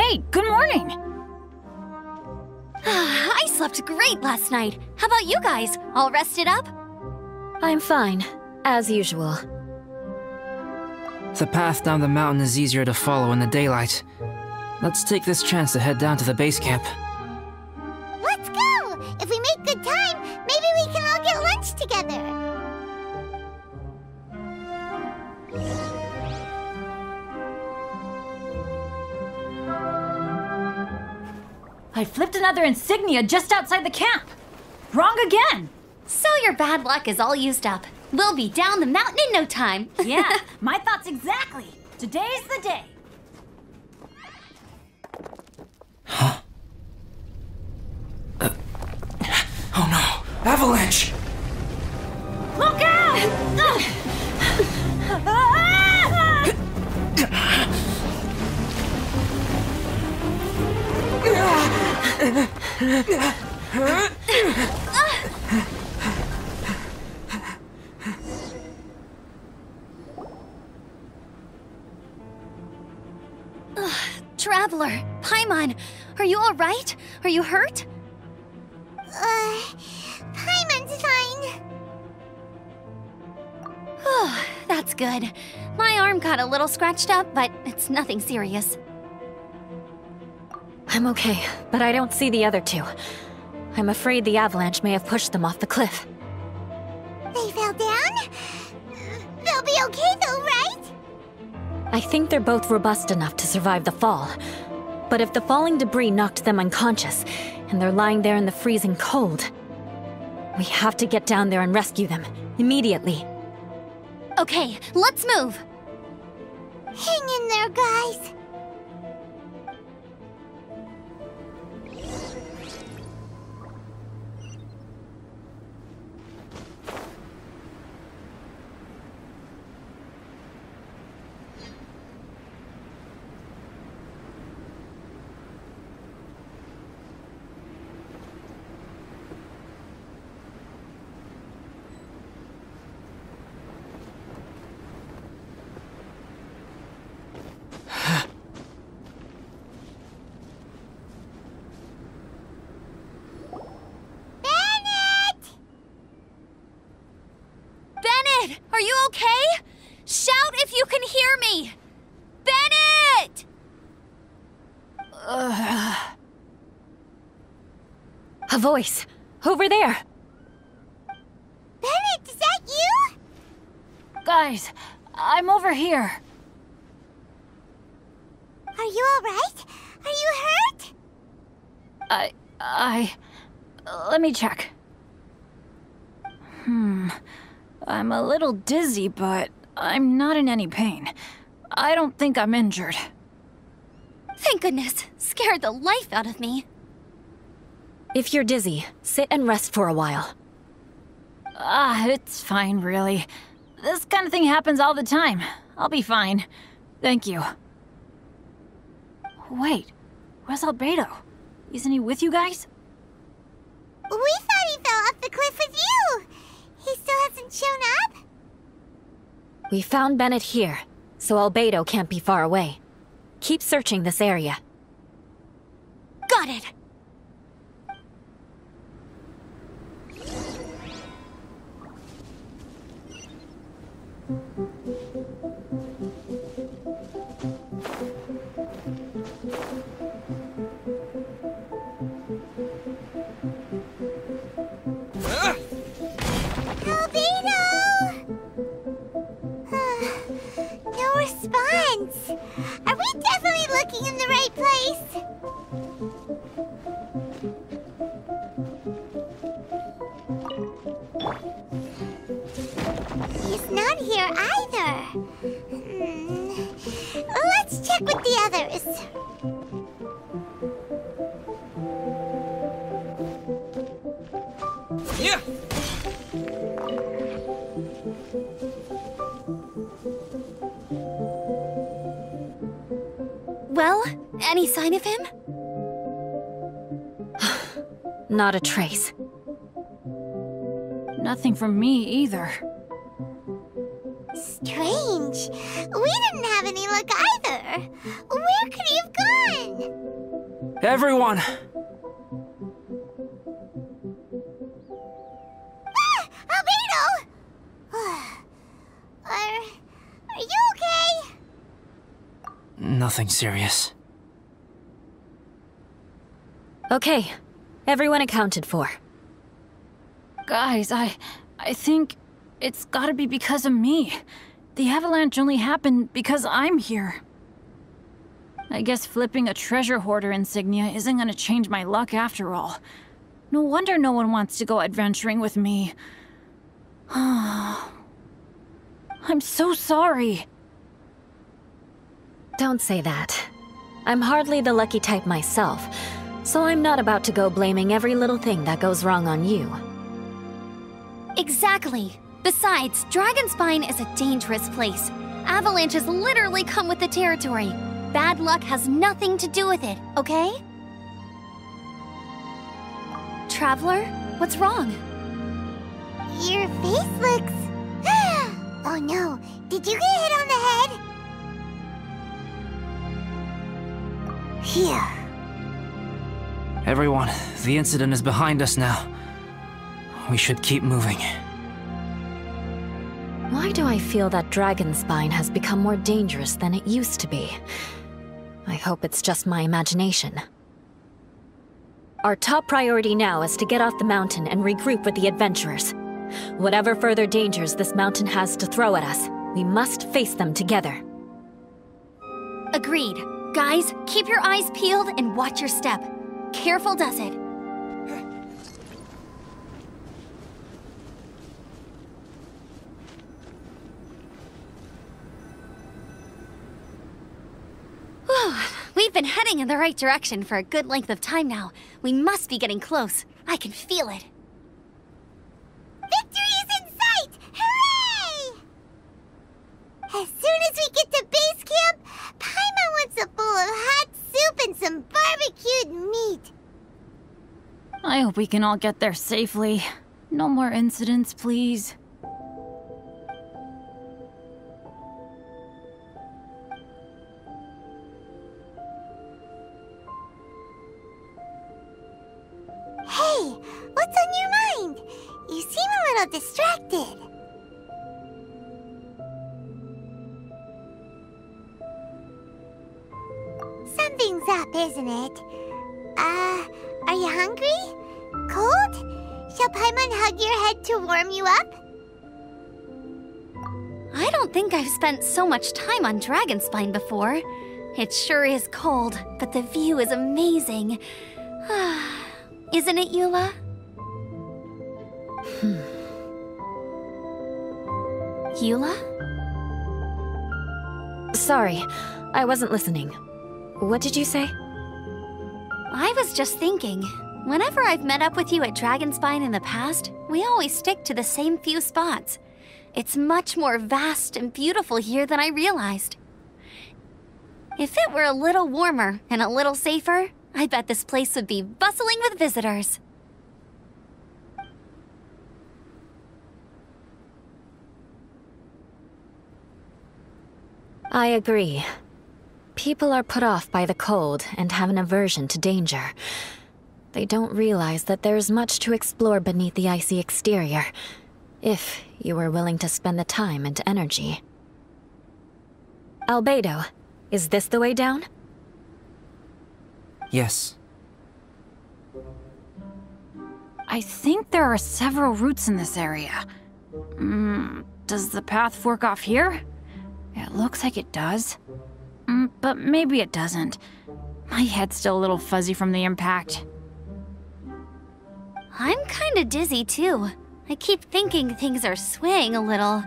Hey, good morning! I slept great last night. How about you guys? All rested up? I'm fine, as usual. The path down the mountain is easier to follow in the daylight. Let's take this chance to head down to the base camp. Let's go! If we make good time, maybe we can all get lunch together. I flipped another insignia just outside the camp. Wrong again! So your bad luck is all used up. We'll be down the mountain in no time. Yeah, my thoughts exactly. Today's the day. Huh? Oh no! Avalanche! Look out! Traveler, Paimon, are you all right? Are you hurt? Paimon's fine. Oh, that's good. My arm got a little scratched up, but it's nothing serious. I'm okay, but I don't see the other two. I'm afraid the avalanche may have pushed them off the cliff. They fell down? They'll be okay though, right? I think they're both robust enough to survive the fall. But if the falling debris knocked them unconscious, and they're lying there in the freezing cold, we have to get down there and rescue them, immediately. Okay, let's move. Hang in there, guys. Are you okay? Shout if you can hear me! Bennett! A voice! Over there! Bennett, is that you? Guys, I'm over here. Are you alright? Are you hurt? Let me check. I'm a little dizzy, but I'm not in any pain. I don't think I'm injured. Thank goodness. Scared the life out of me. If you're dizzy, sit and rest for a while. It's fine, really. This kind of thing happens all the time. I'll be fine. Thank you. Wait, where's Albedo? Isn't he with you guys? We thought he fell off the cliff with you. He still hasn't shown up? We found Bennett here, so Albedo can't be far away. Keep searching this area. Got it! No response. Are we definitely looking in the right place? He's not here either. Let's check with the others. Yeah! Well, any sign of him? Not a trace. Nothing from me either. Strange. We didn't have any luck either. Where could he have gone? Everyone! Albedo! Are you okay? Nothing serious. Okay, everyone accounted for. Guys, I think it's gotta be because of me. The avalanche only happened because I'm here. I guess flipping a treasure hoarder insignia isn't gonna change my luck after all. No wonder no one wants to go adventuring with me. I'm so sorry. Don't say that. I'm hardly the lucky type myself, so I'm not about to go blaming every little thing that goes wrong on you. Exactly. Besides, Dragonspine is a dangerous place. Avalanches literally come with the territory. Bad luck has nothing to do with it, okay? Traveler, what's wrong? Your face looks... Oh no, did you get hit on the head? Here. Everyone, the incident is behind us now. We should keep moving. Why do I feel that Dragonspine has become more dangerous than it used to be? I hope it's just my imagination. Our top priority now is to get off the mountain and regroup with the adventurers. Whatever further dangers this mountain has to throw at us, we must face them together. Agreed. Guys, keep your eyes peeled and watch your step. Careful does it. We've been heading in the right direction for a good length of time now. We must be getting close. I can feel it. Victory is in sight! Hooray! As soon as we get to base camp, Paimon wants a bowl of hot soup and some barbecued meat. I hope we can all get there safely. No more incidents, please. Hey, what's on your mind? You seem a little distracted. Something's up, isn't it? Are you hungry? Cold? Shall Paimon hug your head to warm you up? I don't think I've spent so much time on Dragonspine before. It sure is cold, but the view is amazing. Isn't it, Eula? Eula? Sorry, I wasn't listening. What did you say? I was just thinking, whenever I've met up with you at Dragonspine in the past, we always stick to the same few spots. It's much more vast and beautiful here than I realized. If it were a little warmer and a little safer, I bet this place would be bustling with visitors. I agree. People are put off by the cold and have an aversion to danger. They don't realize that there's much to explore beneath the icy exterior, if you were willing to spend the time and energy. Albedo, is this the way down? Yes. I think there are several routes in this area. Does the path fork off here? It looks like it does. But maybe it doesn't. My head's still a little fuzzy from the impact. I'm kinda dizzy too. I keep thinking things are swaying a little.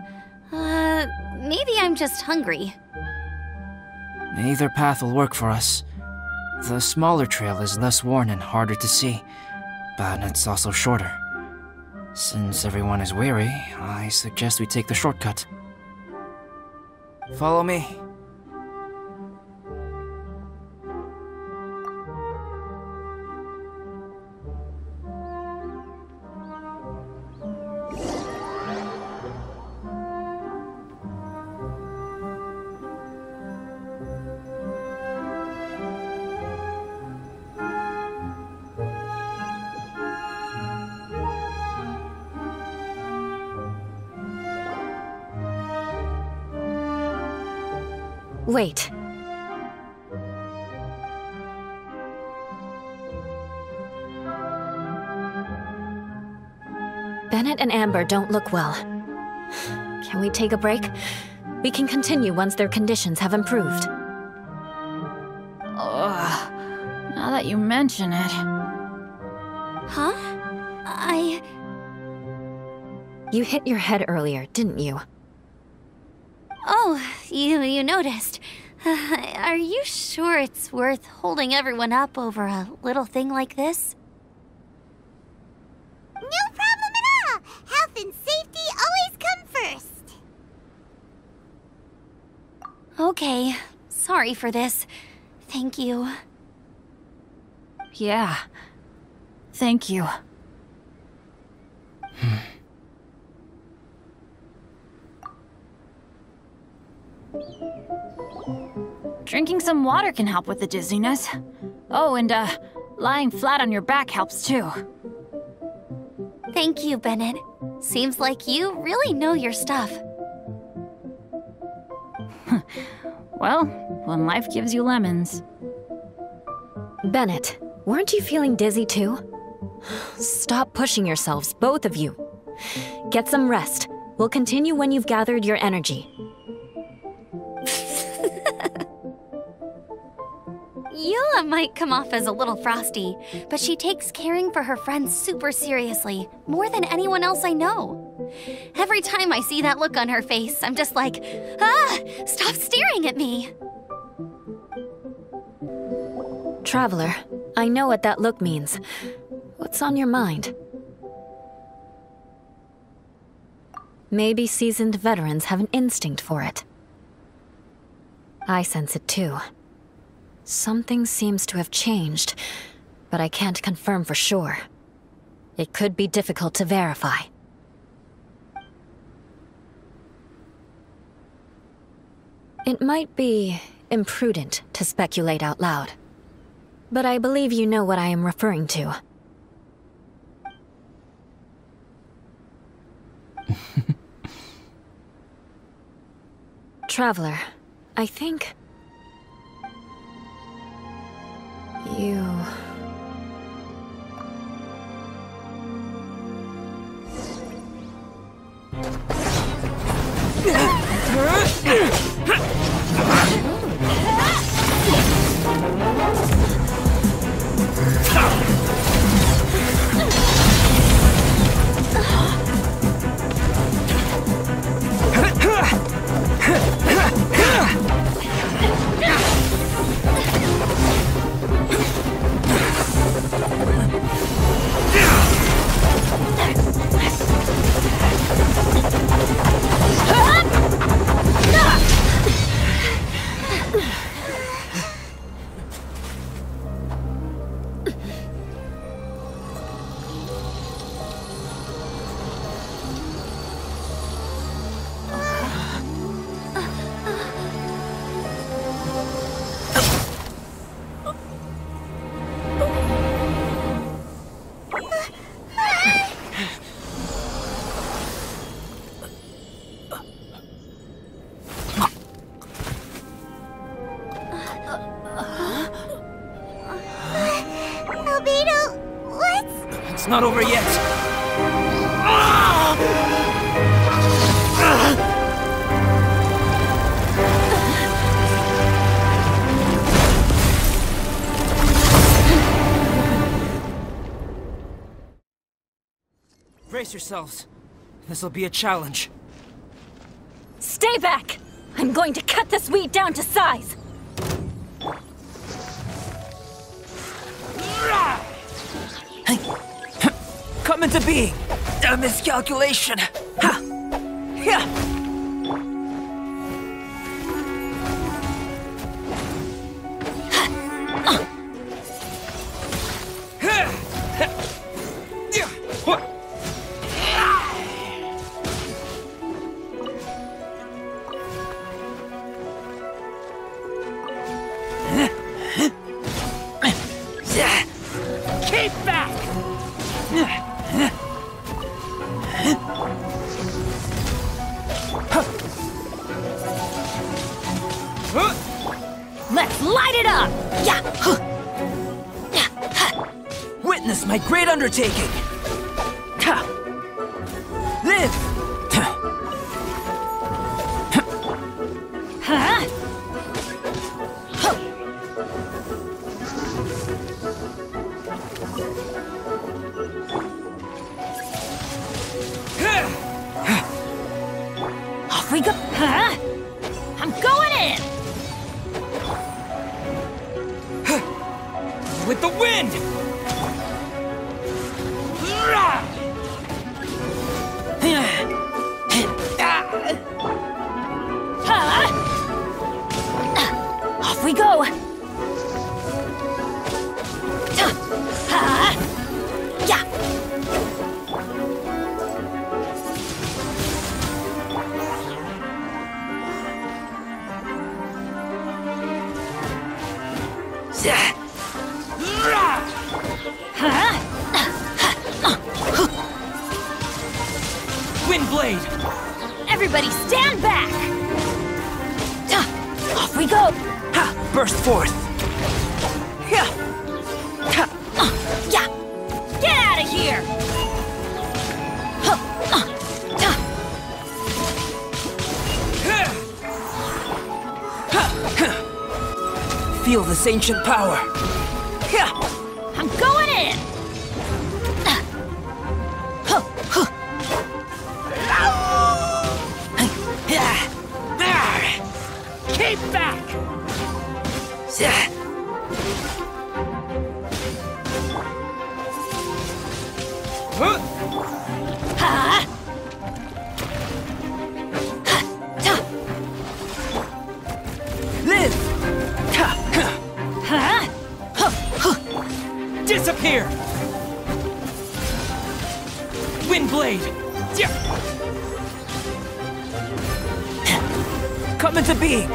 Maybe I'm just hungry. Either path will work for us. The smaller trail is less worn and harder to see, but it's also shorter. Since everyone is weary, I suggest we take the shortcut. Follow me. Wait. Bennett and Amber don't look well. Can we take a break? We can continue once their conditions have improved. Ugh. Now that you mention it. Huh? You hit your head earlier, didn't you? Oh, you noticed. Are you sure it's worth holding everyone up over a little thing like this? No problem at all! Health and safety always come first! Okay, sorry for this. Thank you. Yeah. Thank you. Drinking some water can help with the dizziness. Oh, and lying flat on your back helps too. Thank you, Bennett. Seems like you really know your stuff. Well, when life gives you lemons. Bennett, weren't you feeling dizzy too? Stop pushing yourselves, both of you. Get some rest. We'll continue when you've gathered your energy. Eula might come off as a little frosty, but she takes caring for her friends super seriously, more than anyone else I know. Every time I see that look on her face, I'm just like, ah, stop staring at me! Traveler, I know what that look means. What's on your mind? Maybe seasoned veterans have an instinct for it. I sense it too. Something seems to have changed, but I can't confirm for sure. It could be difficult to verify. It might be imprudent to speculate out loud, but I believe you know what I am referring to. Traveler, I think... you... It's not over yet. Brace yourselves. This'll be a challenge. Stay back! I'm going to cut this weed down to size! Come into being! A miscalculation! Ha! Yeah! Keep back! my great undertaking! Live! Huh? Off we go. Huh? I'm going in! With the wind! Off we go! Yeah! Wind blade! Everybody stand back! Off we go! Ha! Burst forth! Yeah! Yeah! Get out of here! Feel this ancient power! I'm going in! Keep back! Live! Disappear! Wind blade! Come into being!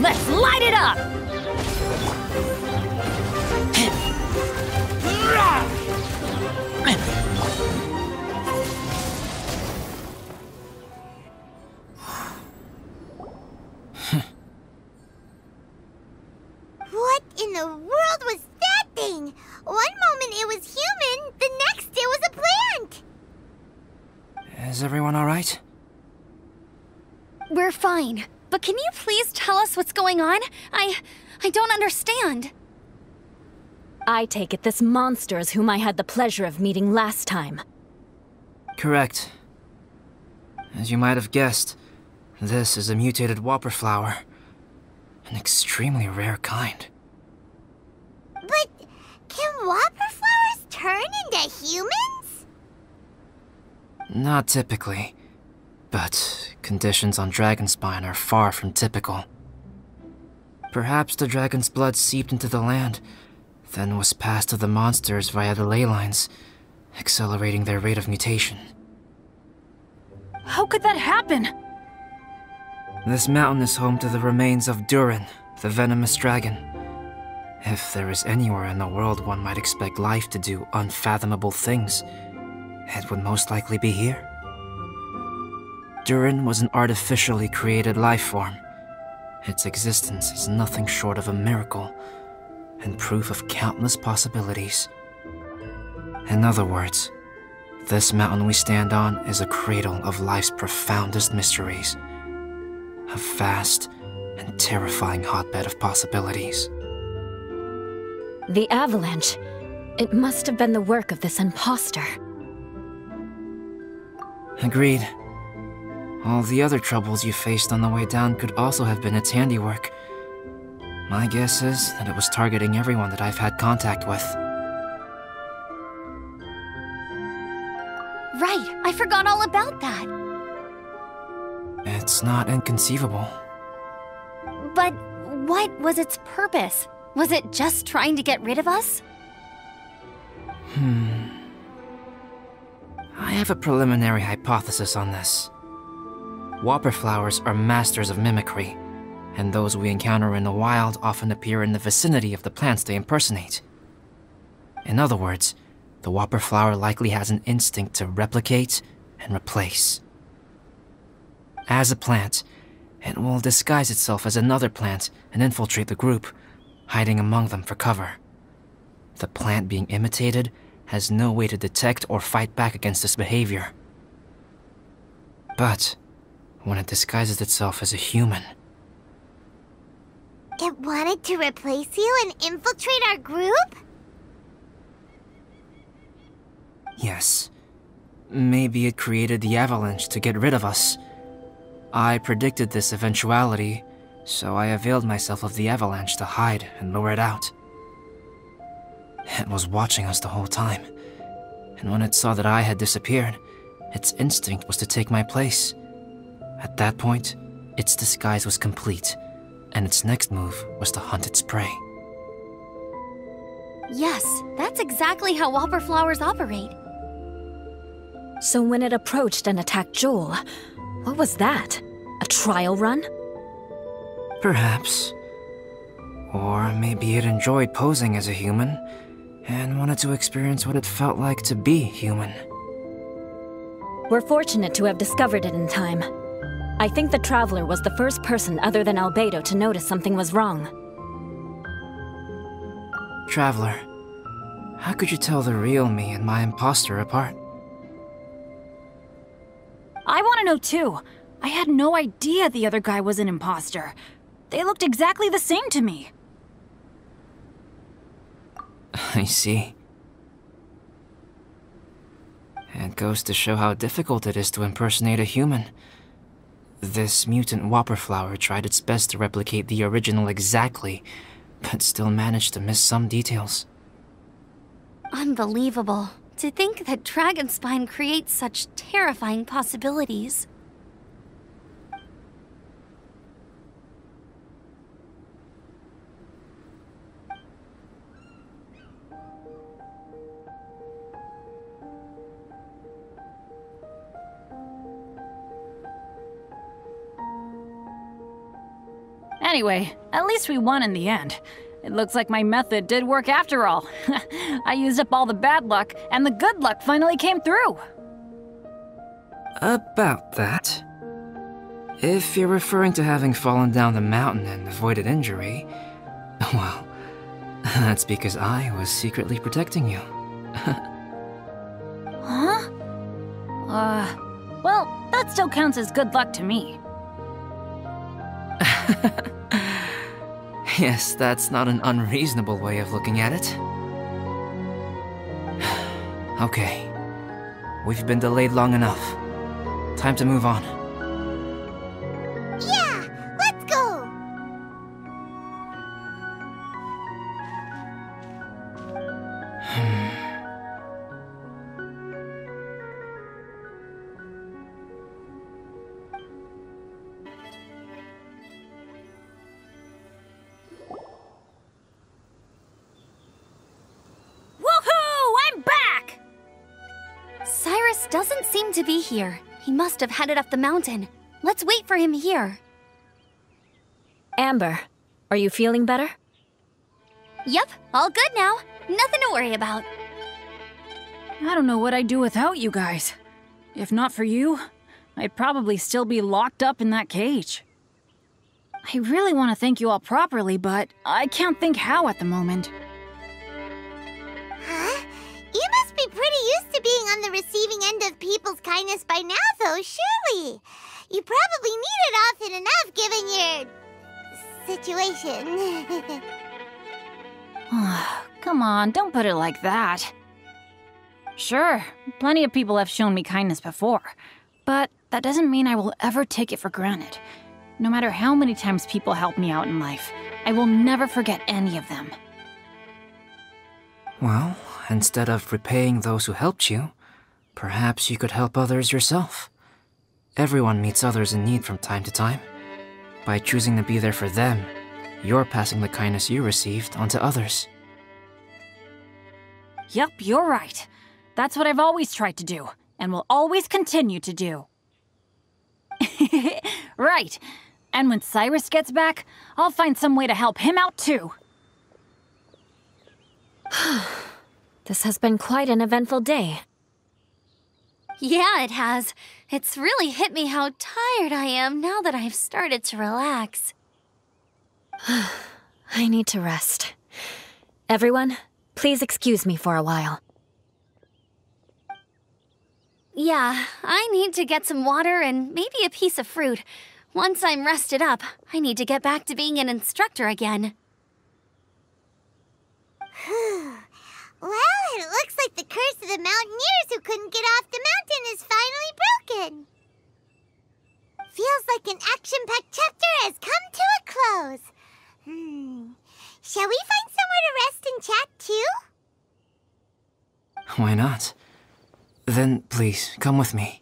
Let's light it up! What in the world was that thing? One moment it was human, the next it was a plant! Is everyone alright? We're fine. But can you please tell us what's going on? I don't understand. I take it this monster is whom I had the pleasure of meeting last time. Correct. As you might have guessed, this is a mutated whopper flower. An extremely rare kind. But can whopper flowers turn into humans? Not typically, but conditions on Dragonspine are far from typical. Perhaps the dragon's blood seeped into the land, then was passed to the monsters via the ley lines, accelerating their rate of mutation. How could that happen? This mountain is home to the remains of Durin, the venomous dragon. If there is anywhere in the world one might expect life to do unfathomable things, it would most likely be here. Durin was an artificially created life form. Its existence is nothing short of a miracle, and proof of countless possibilities. In other words, this mountain we stand on is a cradle of life's profoundest mysteries. A vast and terrifying hotbed of possibilities. The avalanche. It must have been the work of this imposter. Agreed. All the other troubles you faced on the way down could also have been its handiwork. My guess is that it was targeting everyone that I've had contact with. Right, I forgot all about that. It's not inconceivable. But what was its purpose? Was it just trying to get rid of us? I have a preliminary hypothesis on this. Whopper flowers are masters of mimicry, and those we encounter in the wild often appear in the vicinity of the plants they impersonate. In other words, the whopper flower likely has an instinct to replicate and replace. As a plant, it will disguise itself as another plant and infiltrate the group, hiding among them for cover. The plant being imitated has no way to detect or fight back against this behavior. But when it disguises itself as a human... It wanted to replace you and infiltrate our group? Yes. Maybe it created the avalanche to get rid of us. I predicted this eventuality, so I availed myself of the avalanche to hide and lure it out. It was watching us the whole time, and when it saw that I had disappeared, its instinct was to take my place. At that point, its disguise was complete, and its next move was to hunt its prey. Yes, that's exactly how whopper flowers operate. So when it approached and attacked Joel, what was that? A trial run? Perhaps. Or maybe it enjoyed posing as a human, and wanted to experience what it felt like to be human. We're fortunate to have discovered it in time. I think the Traveler was the first person other than Albedo to notice something was wrong. Traveler, how could you tell the real me and my imposter apart? I want to know too. I had no idea the other guy was an imposter. They looked exactly the same to me. I see. It goes to show how difficult it is to impersonate a human. This mutant whopper flower tried its best to replicate the original exactly, but still managed to miss some details. Unbelievable. To think that Dragonspine creates such terrifying possibilities. Anyway, at least we won in the end. It looks like my method did work after all. I used up all the bad luck, and the good luck finally came through. About that. If you're referring to having fallen down the mountain and avoided injury, well, that's because I was secretly protecting you. Huh? Well, that still counts as good luck to me. Yes, that's not an unreasonable way of looking at it. Okay. We've been delayed long enough. Time to move on. Yeah, let's go! Woohoo! I'm back! Cyrus doesn't seem to be here. He must have headed up the mountain. Let's wait for him here. Amber, are you feeling better? Yep, all good now. Nothing to worry about. I don't know what I'd do without you guys. If not for you, I'd probably still be locked up in that cage. I really want to thank you all properly, but I can't think how at the moment. Huh? You must be pretty used to being on the receiving end of people's kindness by now, though, surely. You probably need it often enough, given your... situation. Come on, don't put it like that. Sure, plenty of people have shown me kindness before, but that doesn't mean I will ever take it for granted. No matter how many times people help me out in life, I will never forget any of them. Well, instead of repaying those who helped you, perhaps you could help others yourself. Everyone meets others in need from time to time. By choosing to be there for them, you're passing the kindness you received on to others. Yep, you're right. That's what I've always tried to do, and will always continue to do. Right. And when Cyrus gets back, I'll find some way to help him out too. This has been quite an eventful day. Yeah, it has. It's really hit me how tired I am now that I've started to relax. I need to rest. Everyone, Please excuse me for a while. Yeah, I need to get some water and maybe a piece of fruit. Once I'm rested up, I need to get back to being an instructor again. Well, it looks like the curse of the mountaineers who couldn't get off the mountain is finally broken. Feels like an action-packed chapter has come to a close. Shall we find somewhere to rest and chat too? Why not? Then, please, come with me.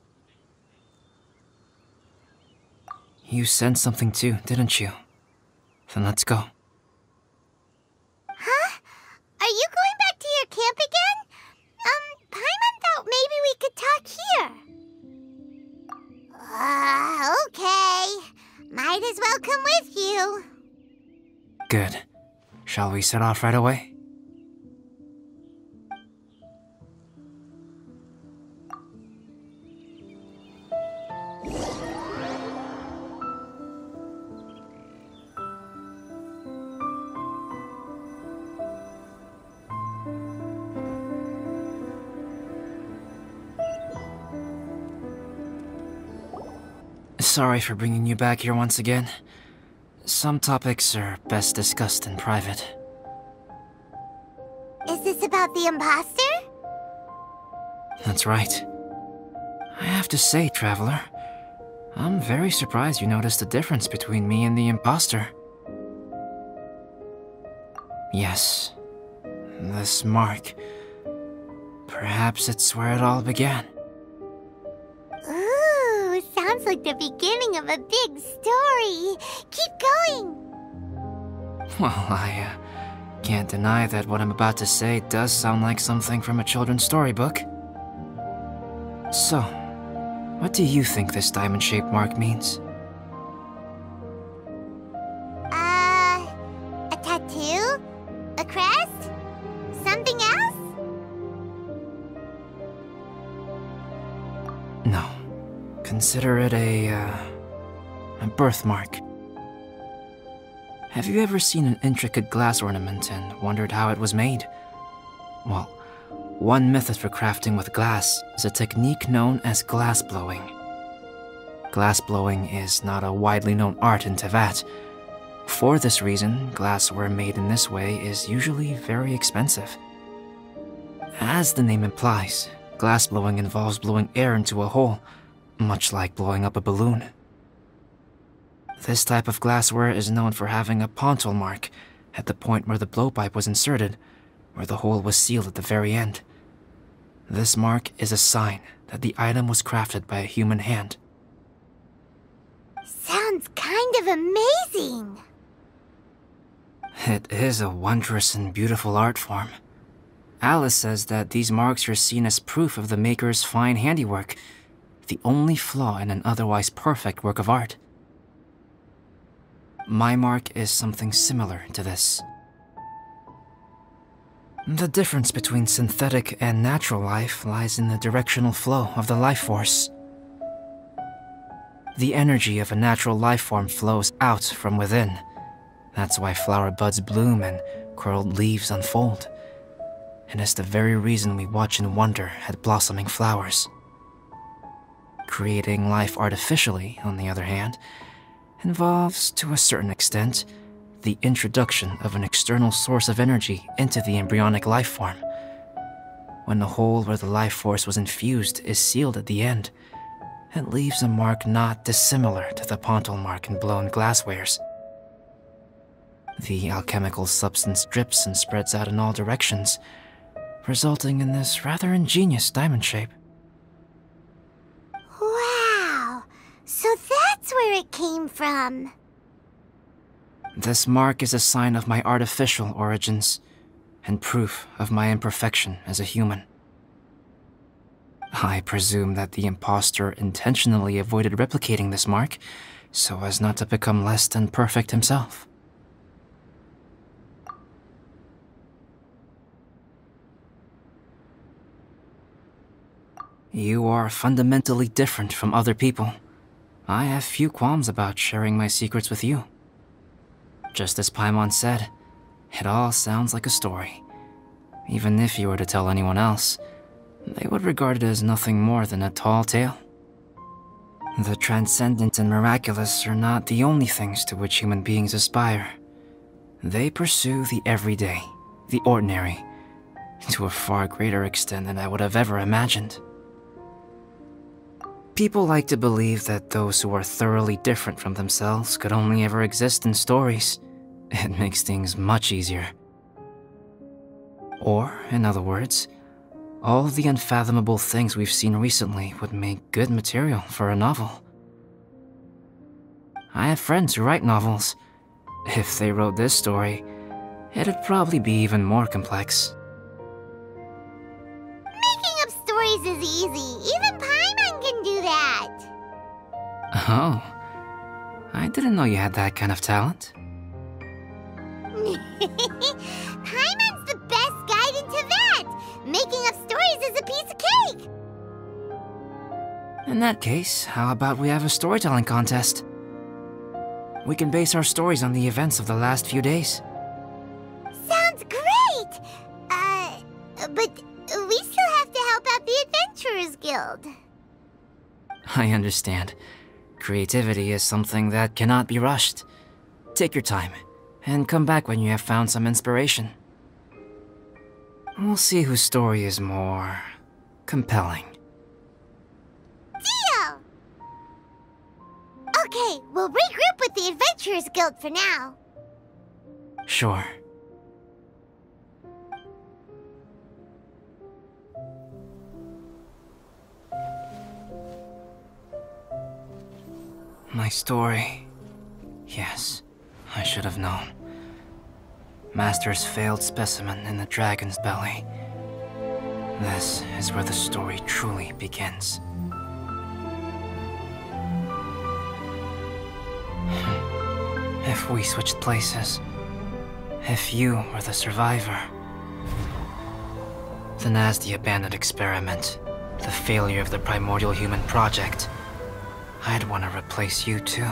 You sensed something too, didn't you? Then let's go. Huh? Are you going back to your camp again? Paimon thought maybe we could talk here. Okay. Might as well come with you. Good. Shall we set off right away? Sorry for bringing you back here once again. Some topics are best discussed in private. Is this about the imposter? That's right. I have to say, Traveler, I'm very surprised you noticed the difference between me and the imposter. Yes, this mark. Perhaps it's where it all began. Ooh, sounds like the beginning of a big story. Keep going. Well, I can't deny that what I'm about to say does sound like something from a children's storybook. So, what do you think this diamond-shaped mark means? A tattoo? A crest? Something else? No. Consider it a birthmark. Have you ever seen an intricate glass ornament and wondered how it was made? Well, one method for crafting with glass is a technique known as glass blowing. Glass blowing is not a widely known art in Teyvat. For this reason, glassware made in this way is usually very expensive. As the name implies, glass blowing involves blowing air into a hole, much like blowing up a balloon. This type of glassware is known for having a pontal mark at the point where the blowpipe was inserted, where the hole was sealed at the very end. This mark is a sign that the item was crafted by a human hand. Sounds kind of amazing. It is a wondrous and beautiful art form. Alice says that these marks are seen as proof of the maker's fine handiwork, the only flaw in an otherwise perfect work of art. My mark is something similar to this. The difference between synthetic and natural life lies in the directional flow of the life force. The energy of a natural life form flows out from within. That's why flower buds bloom and curled leaves unfold. And it's the very reason we watch and wonder at blossoming flowers. Creating life artificially, on the other hand, involves, to a certain extent, the introduction of an external source of energy into the embryonic life form. When the hole where the life force was infused is sealed at the end, it leaves a mark not dissimilar to the pontal mark in blown glasswares. The alchemical substance drips and spreads out in all directions, resulting in this rather ingenious diamond shape. Wow, so that's where it came from. This mark is a sign of my artificial origins, and proof of my imperfection as a human. I presume that the impostor intentionally avoided replicating this mark, so as not to become less than perfect himself. You are fundamentally different from other people. I have few qualms about sharing my secrets with you. Just as Paimon said, it all sounds like a story. Even if you were to tell anyone else, they would regard it as nothing more than a tall tale. The transcendent and miraculous are not the only things to which human beings aspire. They pursue the everyday, the ordinary, to a far greater extent than I would have ever imagined. People like to believe that those who are thoroughly different from themselves could only ever exist in stories. It makes things much easier. Or, in other words, all of the unfathomable things we've seen recently would make good material for a novel. I have friends who write novels. If they wrote this story, it'd probably be even more complex. Making up stories is easy. Even Paimon can do that. Oh, I didn't know you had that kind of talent. Paimon's the best guide into that. Making up stories is a piece of cake. In that case, how about we have a storytelling contest? We can base our stories on the events of the last few days. Sounds great! But we still have to help out the Adventurers Guild. I understand. Creativity is something that cannot be rushed. Take your time, and come back when you have found some inspiration. We'll see whose story is more compelling. Deal! Okay, we'll regroup with the Adventurers Guild for now. Sure. My story. Yes, I should have known. Master's failed specimen in the dragon's belly. This is where the story truly begins. If we switched places, if you were the survivor, then as the abandoned experiment, the failure of the primordial human project, I'd want to replace you too.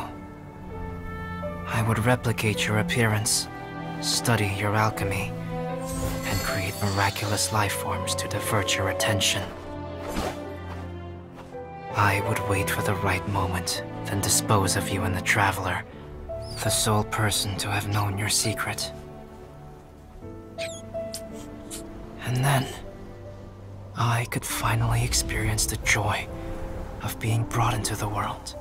I would replicate your appearance, study your alchemy, and create miraculous life forms to divert your attention. I would wait for the right moment, then dispose of you in the Traveler, the sole person to have known your secret. And then, I could finally experience the joy of being brought into the world.